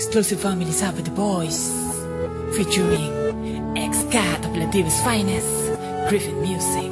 Exclusive Family Sabe the Boys, featuring X-Cat of Latinos Finest, Griffin Music,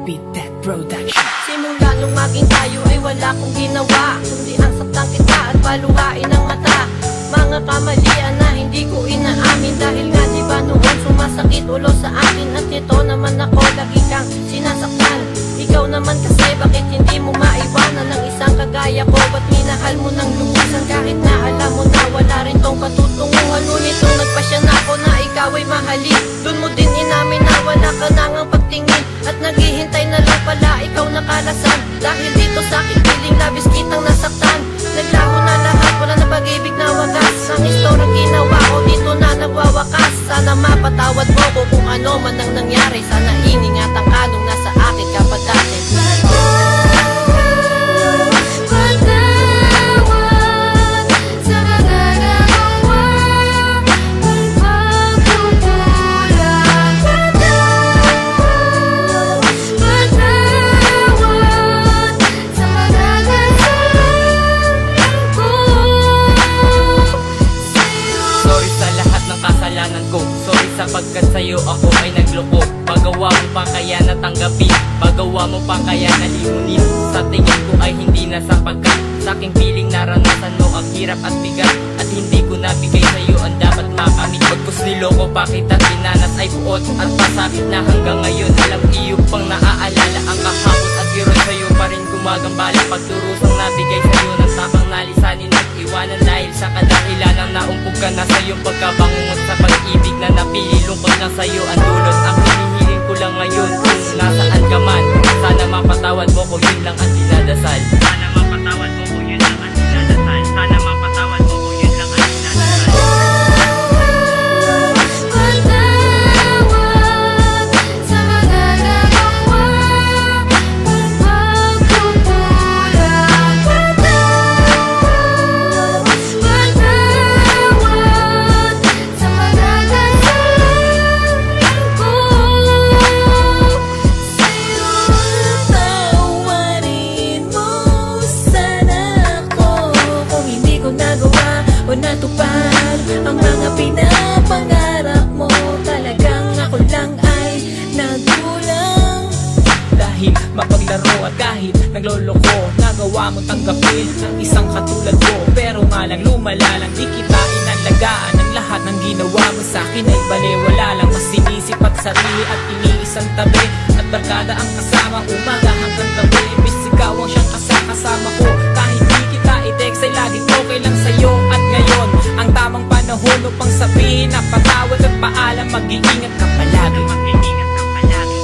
Beat That Production. Simula nung maging tayo ay wala kong ginawa, kundi ang saktan kita at paluhain ang mata. Mga kamalian na hindi ko inaamin, dahil nga diba noon sumasakit ulo sa akin. At ito naman ako, lagi kang sinasaktan. Ikaw naman kasi bakit hindi mo maiwanan ng isang kagaya ko? Ba't minahal mo ng lubusan kahit na alam mo na wala rin tong patutunguhan? Ngunit nung nagpasya na ako na ikaw ay mahalin, dun mo din inamin na wala ka nang ang pagtingin. At naghihintay na lang pala ikaw nakalasan, dahil dito sa aking piling labis kitang nasaktan. Naglaho na lahat, wala na pag-ibig na wagas. Ang istorang ginawa ko dito na nagwawakas. Sana mapatawad mo ko kung ano man ang nangyari. Sana iningatan ka nung nasa akin ka pa dati. Sapagkat sa'yo ako ay nagloko. Pagawa mo pa kaya natanggapin, pagawa mo pa kaya nalimunin. Sa tingin ko ay hindi na sapagkat sa aking piling naranasan mo ang hirap at bigat, at hindi ko nabigay sa'yo ang dapat makamit. Pagkus niloko pa kita, tinanas ay buot at pasakit na hanggang ngayon. Alam iyo pang naaalala ang kahapon at giron sa'yo pa rin gumagambala. Pagturusang nabigay sa'yo ng tapang nalisanin at iwanan, dahil sa kadahilanang naumpog ka na sa'yo pagkabangungot sa pag-ibig na napili. Lungkot na sa'yo ang dulot, ang hinihiling ko lang ngayon kung nasaan ka man. Sana mapatawad mo ko, yun lang ang dinadasal. Sana mapatawad mo ko, yun lang ang dinadasal. Sana mapatawad mo ko, yun lang ang dinadasal. O natupad ang mga pinapangarap mo, talagang ako lang ay nagkulang. Dahil mapaglaro at kahit nagloloko, nagawa mo tanggapin ang isang katulad ko. Pero nga lang lumala lang, di kita inalagaan. Ang lahat ng ginawa mo sa'kin ay baliwala lang. Mas sinisip at sarili at iniisang tabi, at barkada ang kasama umaga hanggang gabi. Imbis ikaw ang siyang kasama ko, kahit di kita i-text ay laging okay lang sa'yo. At ngayon, ang tamang panahon upang sabihin na patawad at paalam. Mag-iingat ka palagi, mag-iingat ka palagi.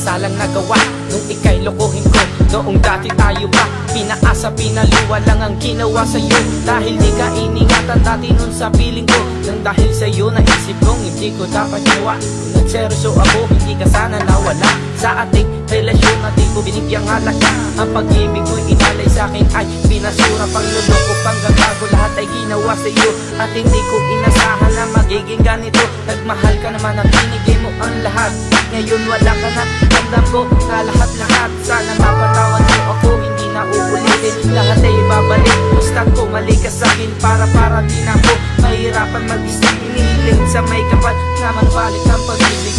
Salang nagawa nung ika'y lokohin ko. Noong dati tayo pa pinaasa, pinaluwa lang ang ginawa sa'yo. Dahil di ka iningatan dati nun sa piling ko. Nang dahil sa'yo naisip kong hindi ko dapat gawa. Kung nagseryoso ako, hindi ka sana nawala sa ating relasyon na di ko binigyang halaga. Ang pag-ibig mo'y inalay sa'kin ay binasura, pangluloko, panggagago, lahat ay ginawa sa'yo. At hindi ko inasahan na magiging ganito. Nagmahal ka naman at binigay mo ang lahat. Ngayon wala ka na, ramdam ko na lahat-lahat. Sana mapatawad mo ako, hindi na uulitin. Lahat ay ibabalik, basta't pumalik ka sa'kin. Para di na ako mahirapan mag-isip. Hinihiling sa may kapal na manbalik ang pag-ibig.